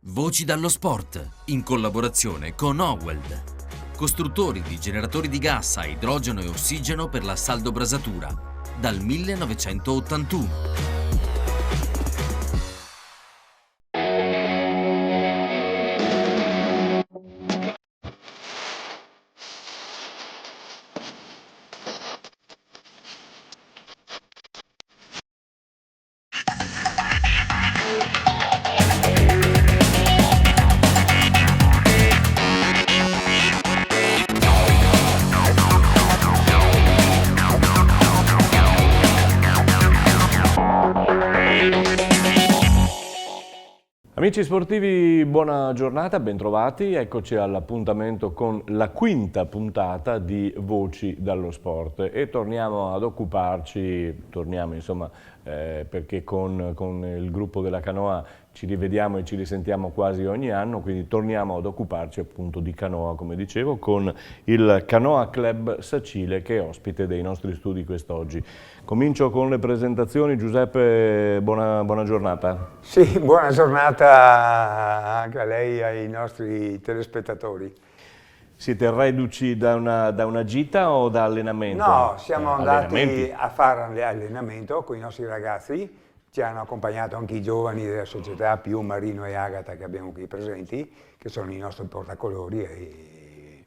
Voci dallo sport, in collaborazione con Howeld, costruttori di generatori di gas a idrogeno e ossigeno per la saldobrasatura, dal 1981. Amici sportivi, buona giornata, bentrovati, eccoci all'appuntamento con la quinta puntata di Voci dallo Sport e torniamo ad occuparci, perché con il gruppo della canoa ci rivediamo e ci risentiamo quasi ogni anno, quindi torniamo ad occuparci appunto di canoa, come dicevo, con il Canoa Club Sacile che è ospite dei nostri studi quest'oggi. Comincio con le presentazioni. Giuseppe, buona giornata. Sì, buona giornata anche a lei e ai nostri telespettatori. Siete reduci da una gita o da allenamento? No, siamo andati a fare allenamento con i nostri ragazzi, ci hanno accompagnato anche i giovani della società, più Marino e Agata che abbiamo qui presenti, che sono i nostri portacolori e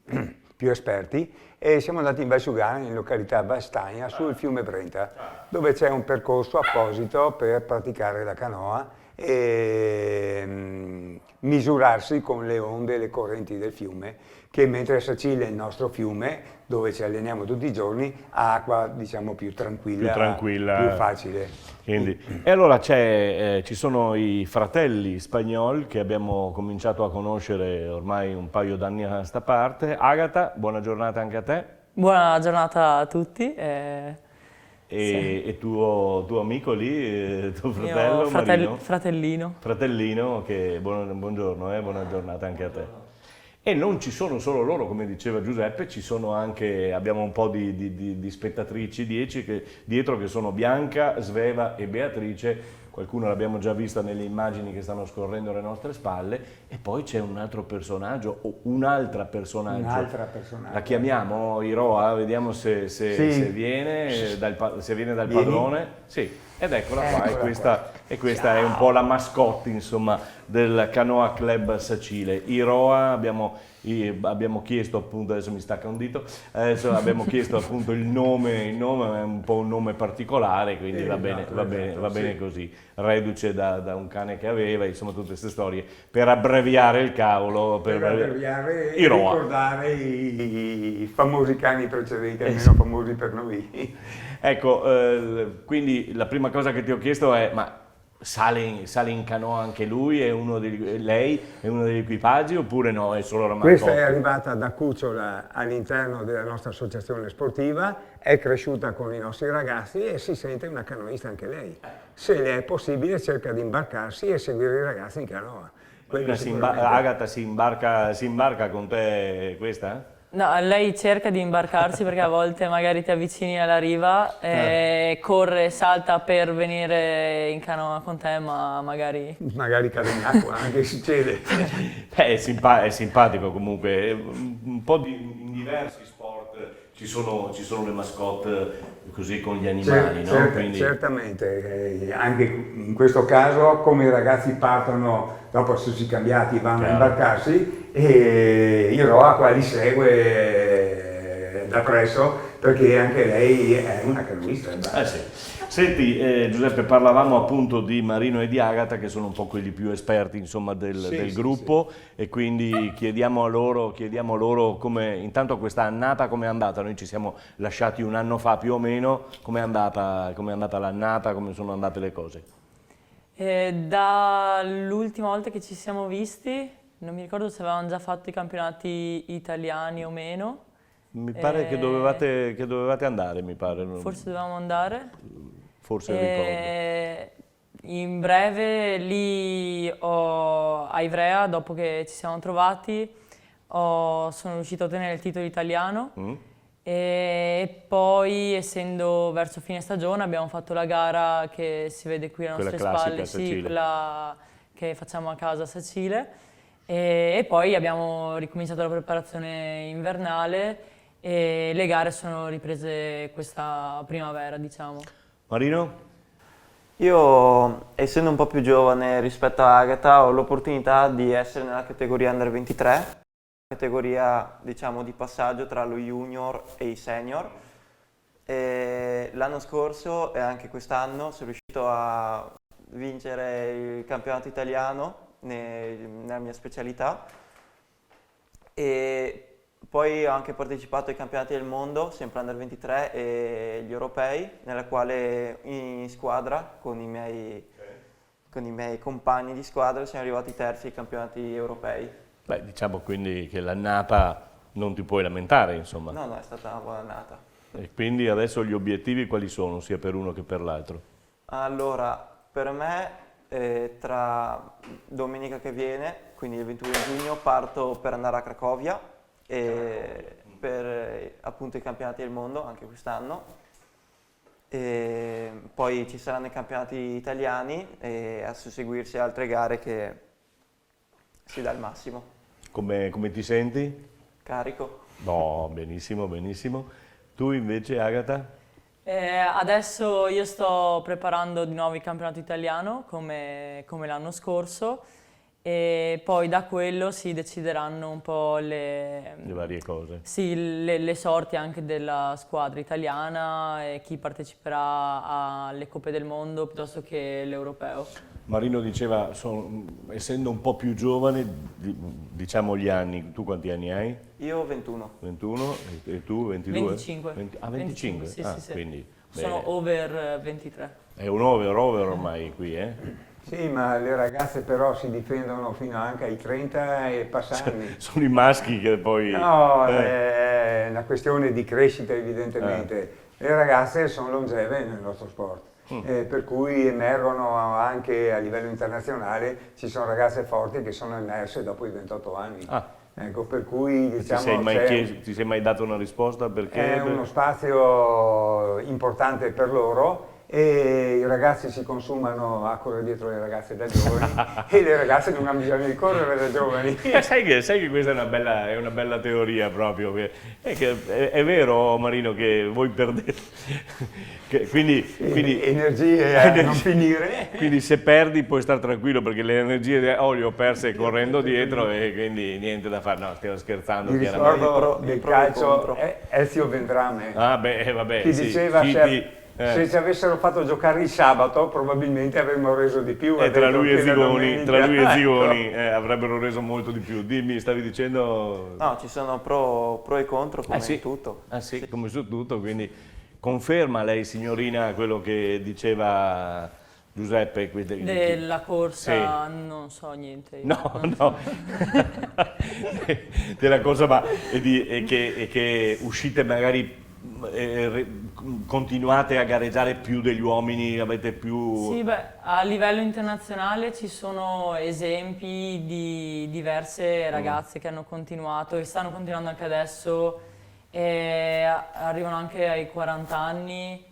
più esperti, e siamo andati in Valsugana, in località Vastagna, sul fiume Brenta, dove c'è un percorso apposito per praticare la canoa e misurarsi con le onde e le correnti del fiume, che mentre Sacile è il nostro fiume, dove ci alleniamo tutti i giorni, ha acqua diciamo più tranquilla, più facile. Quindi, e allora ci sono i fratelli Spagnol che abbiamo cominciato a conoscere ormai un paio d'anni a sta parte. Agata, buona giornata anche a te. Buona giornata a tutti. E tuo amico lì, tuo fratello Marino? Fratellino. Fratellino, che buongiorno, buona giornata anche a te. E non ci sono solo loro, come diceva Giuseppe, abbiamo un po' di spettatrici dietro che sono Bianca, Sveva e Beatrice. Qualcuno l'abbiamo già vista nelle immagini che stanno scorrendo alle nostre spalle, e poi c'è un altro personaggio, o un'altra personaggio. La chiamiamo Iroa, vediamo se viene dal padrone. Sì, ed eccola qua, e questa è un po' la mascotte, insomma, del Canoa Club Sacile. Iroa, abbiamo chiesto appunto, adesso mi stacca un dito, abbiamo chiesto appunto il nome è un po' un nome particolare, quindi va bene così, reduce da un cane che aveva, insomma tutte queste storie, per abbreviare il cavolo, per abbreviare e ricordare i famosi cani precedenti, almeno famosi per noi. Ecco, quindi la prima cosa che ti ho chiesto è, ma sale in canoa anche lui, lei è uno degli equipaggi, oppure no, è solo la mascotte? Questa è arrivata da cucciola all'interno della nostra associazione sportiva, è cresciuta con i nostri ragazzi e si sente una canoista anche lei. Se le è possibile cerca di imbarcarsi e seguire i ragazzi in canoa. Agata si imbarca con te questa? No, lei cerca di imbarcarsi perché a volte magari ti avvicini alla riva e corre, salta per venire in canoa con te, ma magari... Magari cade in acqua, anche succede. È simpatico comunque, un po' in diversi sport ci sono le mascotte così con gli animali, no? Quindi... Certamente, anche in questo caso come i ragazzi partono, dopo essersi cambiati vanno a imbarcarsi, e Iroa qua li segue da presso perché anche lei è una canoista. Sì. Senti Giuseppe, parlavamo appunto di Marino e di Agata, che sono un po' quelli più esperti insomma del gruppo, e quindi chiediamo a loro come, intanto questa annata come è andata. Noi ci siamo lasciati un anno fa più o meno, come è andata l'annata, come sono andate le cose? Dall'ultima volta che ci siamo visti, non mi ricordo se avevamo già fatto i campionati italiani o meno. Mi pare che dovevate andare, mi pare. Forse dovevamo andare. Forse ricordo. In breve lì a Ivrea, dopo che ci siamo trovati, sono riuscito a ottenere il titolo italiano. E poi, essendo verso fine stagione, abbiamo fatto la gara che si vede qui alle nostre spalle, sì, quella che facciamo a casa a Sacile e poi abbiamo ricominciato la preparazione invernale e le gare sono riprese questa primavera, diciamo. Marino? Io, essendo un po' più giovane rispetto a Agata, ho l'opportunità di essere nella categoria Under 23, categoria diciamo di passaggio tra lo junior e i senior. E l'anno scorso e anche quest'anno sono riuscito a vincere il campionato italiano nella mia specialità e poi ho anche partecipato ai campionati del mondo, sempre Under 23 e gli europei, nella quale in squadra con i miei compagni di squadra siamo arrivati terzi ai campionati europei. Beh, diciamo quindi che l'annata non ti puoi lamentare, insomma. No, è stata una buona annata. E quindi adesso gli obiettivi quali sono, sia per uno che per l'altro? Allora, per me tra domenica che viene, quindi il 21 giugno, parto per andare a Cracovia per appunto i campionati del mondo anche quest'anno. E poi ci saranno i campionati italiani e a susseguirsi altre gare che si dà il massimo. Come ti senti? Carico. No, benissimo, benissimo. Tu invece, Agata? Adesso io sto preparando di nuovo il campionato italiano come l'anno scorso e poi da quello si decideranno un po' Le varie cose. sì, le sorti anche della squadra italiana e chi parteciperà alle Coppe del Mondo piuttosto che l'Europeo. Marino diceva, essendo un po' più giovane, diciamo gli anni, tu quanti anni hai? Io 21. 21 e tu 22? 25. 25? Sì, Ah, sì. quindi Sono beh, over 23. è un over ormai qui, eh? Sì, ma le ragazze però si difendono fino anche ai 30 e passanti. Sono i maschi che poi... No, è una questione di crescita evidentemente. Le ragazze sono longeve nel nostro sport, per cui emergono anche a livello internazionale, ci sono ragazze forti che sono emerse dopo i 28 anni. Ecco, per cui diciamo ti sei mai dato una risposta perché... è uno spazio importante per loro e i ragazzi si consumano a correre dietro le ragazze da giovani e le ragazze non hanno bisogno di correre da giovani. Sai che questa è una bella teoria proprio, è vero Marino che voi perdete, quindi energie a non finire. Quindi se perdi puoi stare tranquillo perché le energie le ho perse correndo dietro e quindi niente da fare, no stiamo scherzando Mi chiaramente. ricordo del calcio Ezio Vendrame, Ah beh, vabbè, che sì, diceva se ci avessero fatto giocare il sabato probabilmente avremmo reso di più. tra lui e Zigoni, Zigoni avrebbero reso molto di più. Dimmi, stavi dicendo... No, ci sono pro e contro come sì. in tutto. Sì, come su tutto, quindi conferma lei signorina quello che diceva Giuseppe? Della corsa Sì. non so niente. No, della cosa, ma e che uscite magari continuate a gareggiare più degli uomini, avete più... Sì, beh, a livello internazionale ci sono esempi di diverse ragazze che hanno continuato e stanno continuando anche adesso e arrivano anche ai 40 anni,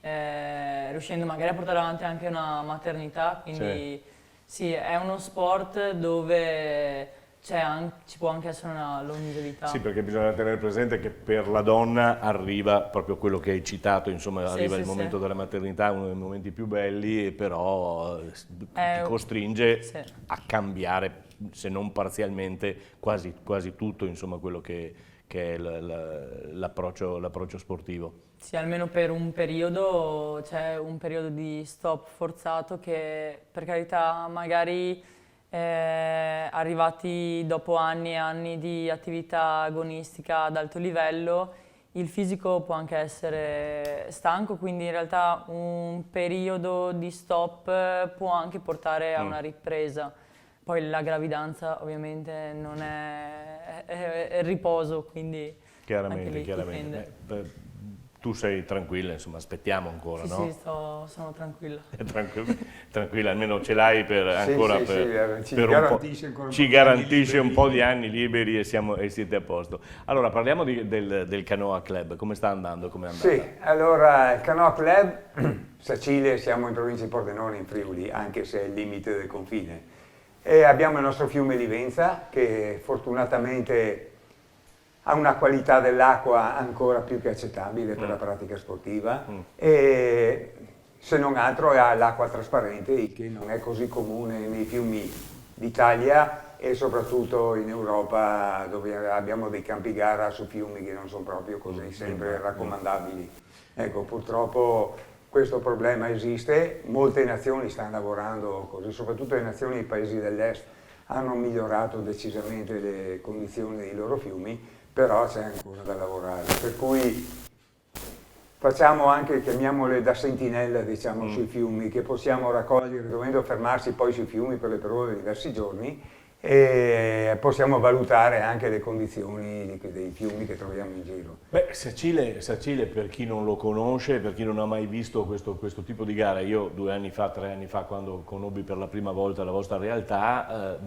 riuscendo magari a portare avanti anche una maternità, quindi sì, è uno sport dove ci può anche essere una longevità. Sì, perché bisogna tenere presente che per la donna arriva proprio quello che hai citato, insomma, arriva il momento della maternità, uno dei momenti più belli, e però ti costringe a cambiare, se non parzialmente, quasi tutto, insomma, quello che è l'approccio sportivo. Sì, almeno per un periodo, c'è un periodo di stop forzato che, per carità, magari arrivati dopo anni e anni di attività agonistica ad alto livello, il fisico può anche essere stanco, quindi in realtà un periodo di stop può anche portare a una ripresa. Poi la gravidanza ovviamente non è riposo, quindi anche lì dipende. Tu sei tranquilla, insomma, aspettiamo ancora, no? Sì, sono tranquilla. Tranquilla, almeno ce l'hai ci garantisce un po' di anni liberi e siete a posto. Allora, parliamo del Canoa Club, come sta andando? Come è andata? Sì, allora il Canoa Club, Sacile, siamo in provincia di Pordenone, in Friuli, anche se è il limite del confine. E abbiamo il nostro fiume Livenza, che fortunatamente ha una qualità dell'acqua ancora più che accettabile per la pratica sportiva, e se non altro ha l'acqua trasparente, che non è così comune nei fiumi d'Italia e soprattutto in Europa, dove abbiamo dei campi gara su fiumi che non sono proprio così sempre raccomandabili. Ecco, purtroppo questo problema esiste, molte nazioni stanno lavorando così, soprattutto le nazioni dei paesi dell'est hanno migliorato decisamente le condizioni dei loro fiumi, però c'è ancora da lavorare, per cui facciamo anche, chiamiamole da sentinella, diciamo, sui fiumi, che possiamo raccogliere dovendo fermarsi poi sui fiumi per le prove di diversi giorni, e possiamo valutare anche le condizioni dei fiumi che troviamo in giro. Beh, Sacile, per chi non lo conosce, per chi non ha mai visto questo tipo di gara, io 2 anni fa, 3 anni fa, quando conobbi per la prima volta la vostra realtà,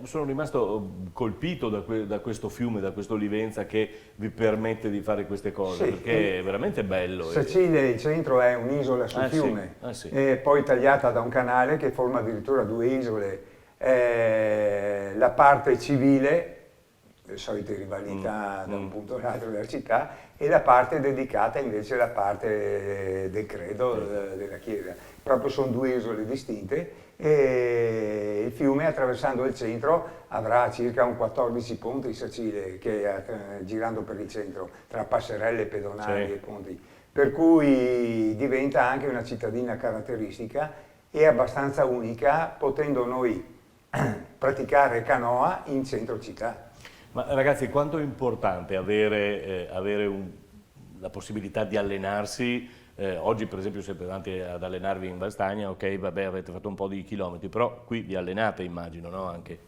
sono rimasto colpito da questo fiume, da questo Livenza che vi permette di fare queste cose, Sì, perché è veramente bello. Sacile, il centro, è un'isola sul fiume, sì. E poi tagliata da un canale che forma addirittura 2 isole. La parte civile, le solite rivalità da un punto all'altro della città, e la parte dedicata invece alla parte del credo della chiesa. Proprio sono 2 isole distinte, e il fiume, attraversando il centro, avrà circa un 14 ponti in Sacile, che girando per il centro, tra passerelle pedonali e ponti, per cui diventa anche una cittadina caratteristica e abbastanza unica, potendo noi praticare canoa in centro città. Ma ragazzi, quanto è importante avere la possibilità di allenarsi? Oggi per esempio siete andati ad allenarvi in Valstagna, ok, vabbè, avete fatto un po' di chilometri, però qui vi allenate, immagino, no? Anche.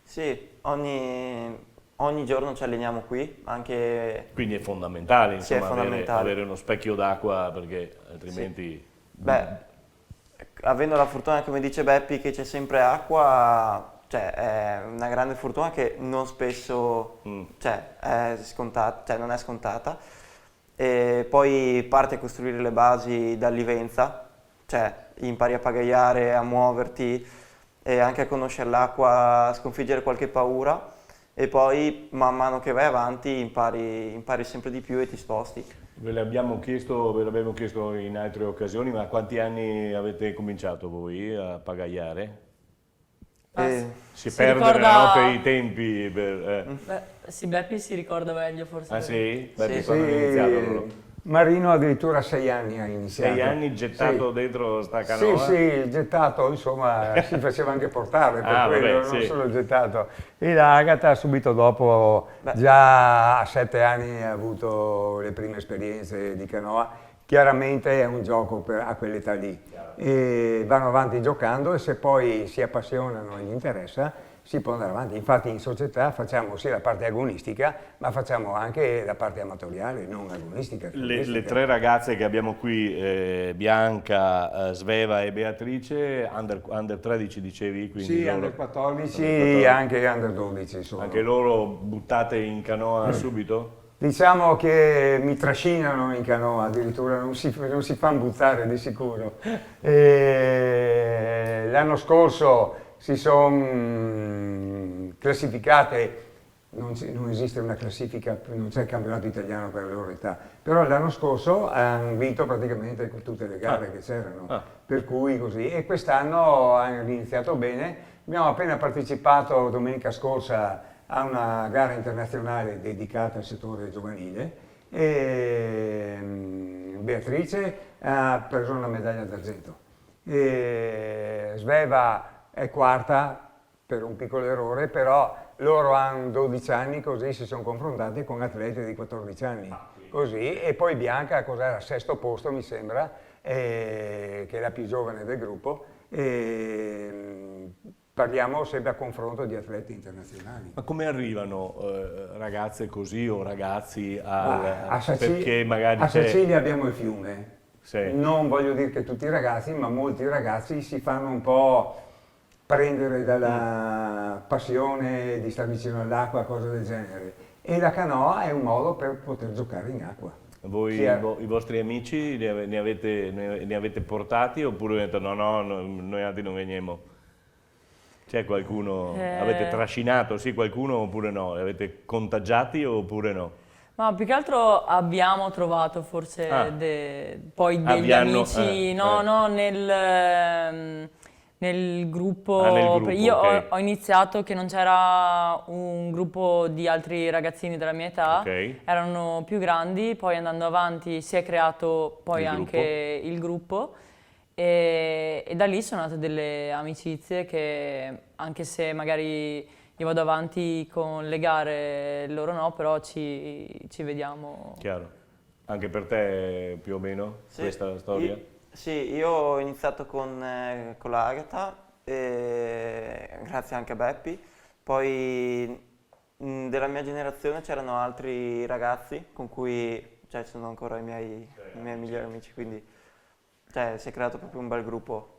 Sì, ogni giorno ci alleniamo qui, anche... Quindi è fondamentale, Sì, è insomma, fondamentale. avere uno specchio d'acqua, perché altrimenti... Sì. Beh, avendo la fortuna, come dice Beppi, che c'è sempre acqua, cioè è una grande fortuna che non spesso cioè, è scontata, cioè non è scontata. E poi parti a costruire le basi da Livenza, cioè impari a pagaiare, a muoverti e anche a conoscere l'acqua, a sconfiggere qualche paura, e poi man mano che vai avanti impari sempre di più e ti sposti. Ve l'abbiamo chiesto in altre occasioni, ma a quanti anni avete cominciato voi a pagaiare? Si perde per i tempi. Sì, Beppi si ricorda meglio forse. Ah sì? Beppi, Sì. quando hai iniziato? Loro? Marino addirittura 6 anni ha iniziato. 6 anni gettato dentro sta canoa? Sì, il gettato, insomma, si faceva anche portare per quello, non solo gettato. E l'Agata subito dopo, già a 7 anni, ha avuto le prime esperienze di canoa. Chiaramente è un gioco a quell'età lì. E vanno avanti giocando, e se poi si appassionano e gli interessa, si può andare avanti. Infatti in società facciamo sia la parte agonistica, ma facciamo anche la parte amatoriale, non agonistica. Le 3 ragazze che abbiamo qui, Bianca, Sveva e Beatrice, under 13 dicevi? Quindi Sì, loro, under 14, anche under 12 sono. Anche loro buttate in canoa subito? Diciamo che mi trascinano in canoa, addirittura non si fanno buttare di sicuro. L'anno scorso si sono classificate, non esiste una classifica, non c'è il campionato italiano per la loro età, però l'anno scorso hanno vinto praticamente tutte le gare che c'erano, per cui così. E quest'anno hanno iniziato bene, abbiamo appena partecipato domenica scorsa a una gara internazionale dedicata al settore giovanile, e Beatrice ha preso una medaglia d'argento. Sveva è quarta per un piccolo errore, però loro hanno 12 anni, così si sono confrontati con atleti di 14 anni, così. E poi Bianca, cos'era, 6° posto mi sembra, che è la più giovane del gruppo. Parliamo sempre a confronto di atleti internazionali. Ma come arrivano ragazze così o ragazzi a perché magari a Sicilia abbiamo il fiume. Sì. Non voglio dire che tutti i ragazzi, ma molti ragazzi si fanno un po' prendere dalla passione di stare vicino all'acqua, cose del genere. E la canoa è un modo per poter giocare in acqua. Voi, i vostri amici ne avete portati, oppure avete detto no, noi altri non veniamo? C'è qualcuno, avete trascinato sì qualcuno oppure no? Li avete contagiati oppure no? Ma più che altro abbiamo trovato forse poi degli amici, no, nel gruppo. Nel gruppo, Io ok. ho iniziato che non c'era un gruppo di altri ragazzini della mia età, Ok. erano più grandi, poi andando avanti si è creato poi Il anche il gruppo. E da lì sono nate delle amicizie che, anche se magari io vado avanti con le gare, loro no, però ci vediamo. Chiaro. Anche per te più o meno questa storia? Io ho iniziato con la Agata, grazie anche a Beppi. Poi della mia generazione c'erano altri ragazzi con cui sono ancora i miei migliori amici, quindi si è creato proprio un bel gruppo.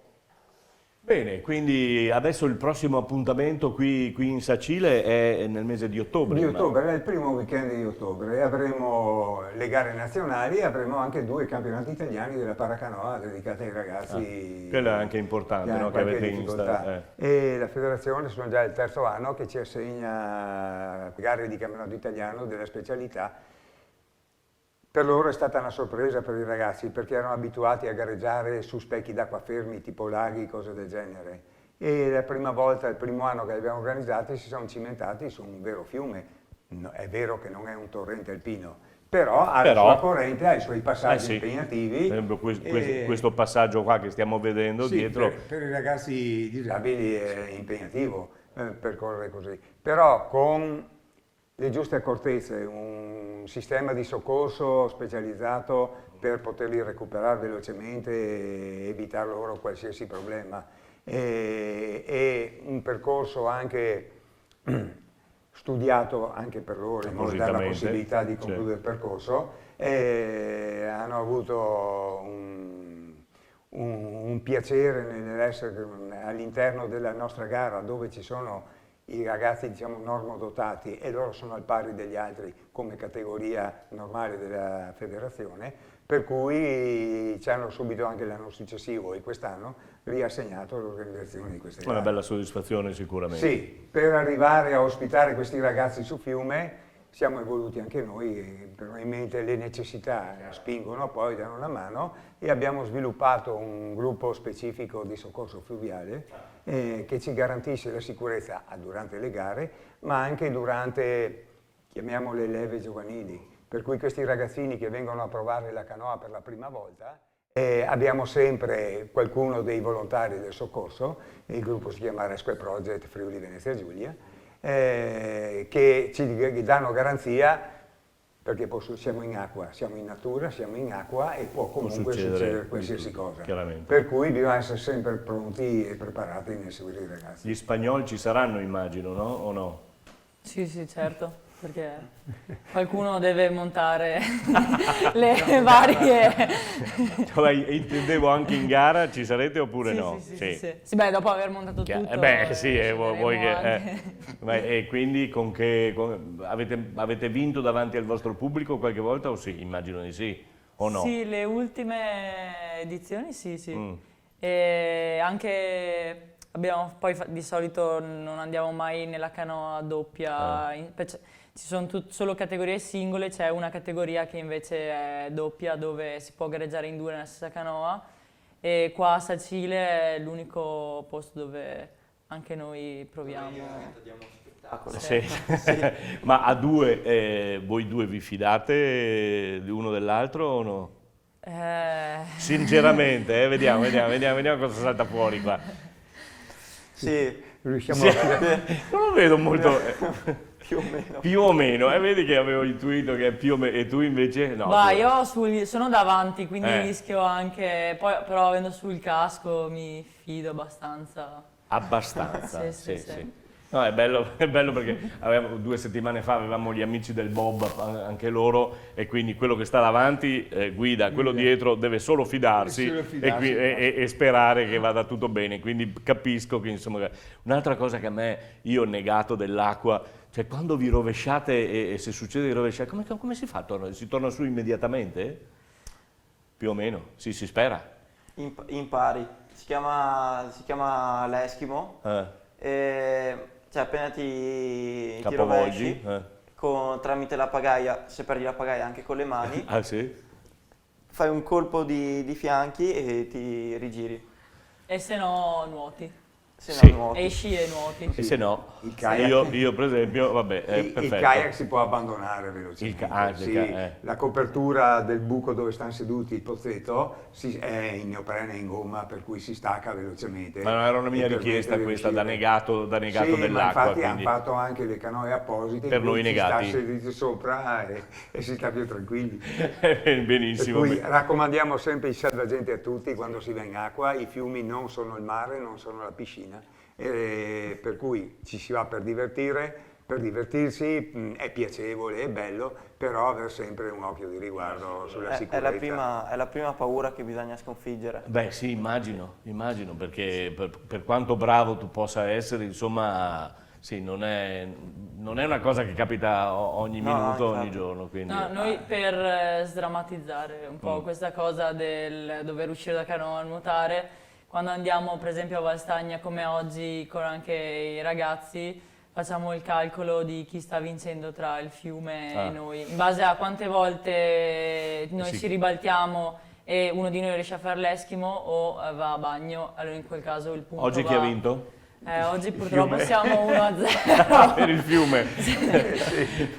Bene, quindi adesso il prossimo appuntamento qui in Sacile è nel mese di ottobre. Di ottobre, è il primo weekend di ottobre. Avremo le gare nazionali e avremo anche 2 campionati italiani della paracanoa dedicati ai ragazzi. Quello è anche importante, no? Che avete difficoltà. E la federazione sono già il 3° anno che ci assegna gare di campionato italiano della specialità. Per loro è stata una sorpresa per i ragazzi perché erano abituati a gareggiare su specchi d'acqua fermi tipo laghi, cose del genere. E la prima volta, il primo anno che li abbiamo organizzati, si sono cimentati su un vero fiume. No, è vero che non è un torrente alpino, però ha la sua corrente, ha i suoi passaggi impegnativi. Per esempio questo passaggio qua che stiamo vedendo dietro. Per i ragazzi disabili è impegnativo percorrere così, però con le giuste accortezze, un sistema di soccorso specializzato per poterli recuperare velocemente e evitare loro qualsiasi problema e un percorso anche studiato anche per loro in modo da dare la possibilità di concludere il percorso, hanno avuto un piacere nell'essere all'interno della nostra gara dove ci sono i ragazzi normodotati e loro sono al pari degli altri come categoria normale della federazione, per cui ci hanno subito anche l'anno successivo e quest'anno riassegnato l'organizzazione di queste gare. Una bella soddisfazione sicuramente. Sì, per arrivare a ospitare questi ragazzi su fiume siamo evoluti anche noi, probabilmente le necessità spingono, poi danno una mano e abbiamo sviluppato un gruppo specifico di soccorso fluviale che ci garantisce la sicurezza durante le gare, ma anche durante, chiamiamole leve giovanili, per cui questi ragazzini che vengono a provare la canoa per la prima volta, abbiamo sempre qualcuno dei volontari del soccorso, il gruppo si chiama Rescue Project Friuli Venezia Giulia, che ci danno garanzia perché siamo in acqua, siamo in natura, siamo in acqua e può comunque succedere qualsiasi cosa. Per cui bisogna essere sempre pronti e preparati nel seguire i ragazzi. Gli spagnoli ci saranno, immagino, no? O no? Sì, certo, perché qualcuno deve montare le varie... Cioè, intendevo anche in gara, ci sarete oppure no? Sì, beh, dopo aver montato tutto... vuoi che... e quindi avete vinto davanti al vostro pubblico qualche volta o sì? Immagino di sì, o no? Sì, le ultime edizioni sì. E anche... poi di solito non andiamo mai nella canoa doppia, ci sono solo categorie singole, c'è una categoria che invece è doppia dove si può gareggiare in 2 nella stessa canoa e qua a Sacile è l'unico posto dove anche noi proviamo. Sì. Ma a 2, voi 2 vi fidate l'uno dell'altro o no? Sinceramente, vediamo cosa salta fuori qua. Sì, riusciamo a... Non lo vedo molto... Più o meno, vedi che avevo intuito che è più o meno, e tu invece no. Io sono davanti, quindi rischio anche, poi però avendo sul casco mi fido abbastanza. Abbastanza? Sì. No, è bello perché 2 settimane fa avevamo gli amici del Bob, anche loro, e quindi quello che sta davanti guida, quello dietro deve solo fidarsi e sperare che vada tutto bene, quindi capisco che insomma... Un'altra cosa che a me, io ho negato dell'acqua, cioè quando vi rovesciate e se succede di rovesciare, come si fa? Si torna su immediatamente? Più o meno, sì, si spera. Impari, si chiama l'Eskimo. cioè appena ti Capovolgi, rovesci, tramite la pagaia, se perdi la pagaia anche con le mani, Ah sì? fai un colpo di fianchi e ti rigiri. E se no nuoti. Se Sì. no nuoti. Esci e nuoti. E se no, Il kayak. io per esempio, vabbè, è Il perfetto. kayak si può abbandonare velocemente. Sì, la copertura del buco dove stanno seduti il pozzetto è in neoprene, in gomma, per cui si stacca velocemente. Ma non era una mia E permette richiesta di questa, da uscire. negato Sì, ma dell'acqua. infatti Quindi hanno fatto anche le canoe apposite Per in cui noi si negati. sta seduti sopra e si sta più tranquilli. benissimo. Per cui raccomandiamo sempre il salvagente a tutti quando si va in acqua. I fiumi non sono il mare, non sono la piscina. Per cui ci si va per divertirsi, è piacevole, è bello, però avere sempre un occhio di riguardo sulla È sicurezza. la prima paura che bisogna sconfiggere. Beh sì, immagino, perché per quanto bravo tu possa essere, insomma, sì, non è una cosa che capita ogni No, minuto, ogni infatti. giorno. Quindi, No, noi per sdrammatizzare un po' questa cosa del dover uscire da canoa a nuotare, quando andiamo per esempio a Valstagna come oggi con anche i ragazzi, facciamo il calcolo di chi sta vincendo tra il fiume e noi, in base a quante volte noi Sì. ci ribaltiamo e uno di noi riesce a fare l'Eskimo o va a bagno, allora in quel caso il punto oggi chi va- ha vinto? Oggi purtroppo fiume. siamo 1-0. Per il fiume.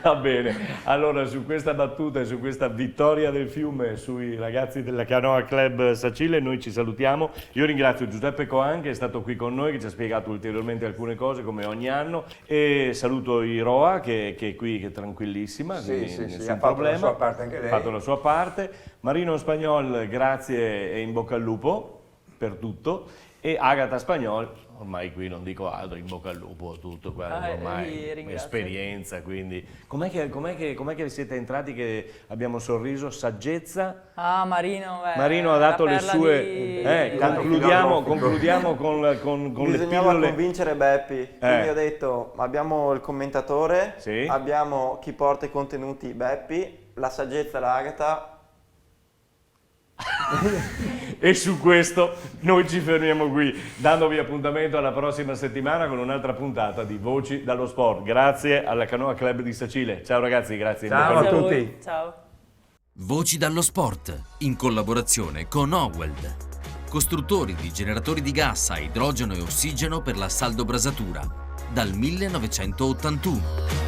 Va bene. Allora, su questa battuta e su questa vittoria del fiume sui ragazzi della Canoa Club Sacile, noi ci salutiamo. Io ringrazio Giuseppe Coan che è stato qui con noi, che ci ha spiegato ulteriormente alcune cose come ogni anno, e saluto Iroa che è qui, che è tranquillissima, Sì, quindi sì, sì, nessun ha fatto problema. la sua parte anche lei. Ha fatto la sua parte. Marino Spagnol, grazie e in bocca al lupo per tutto. E Agata Spagnol, ormai qui non dico altro, in bocca al lupo, tutto, guarda, vi ormai ringrazio. esperienza, quindi. Com'è che siete entrati che abbiamo sorriso? Saggezza? Ah, Marino, Marino ha dato la le perla sue... di- concludiamo con le Bisognava pillole. convincere Beppi, quindi ho detto abbiamo il commentatore, Sì. abbiamo chi porta i contenuti Beppi, la saggezza l'Agata. E su questo noi ci fermiamo qui, dandovi appuntamento alla prossima settimana con un'altra puntata di Voci dallo Sport. Grazie alla Canoa Club di Sacile. Ciao ragazzi, grazie. in bocca al Ciao a lupo. Grazie tutti. voi. Ciao. Voci dallo sport, in collaborazione con Oweld, costruttori di generatori di gas a idrogeno e ossigeno per la saldobrasatura, dal 1981.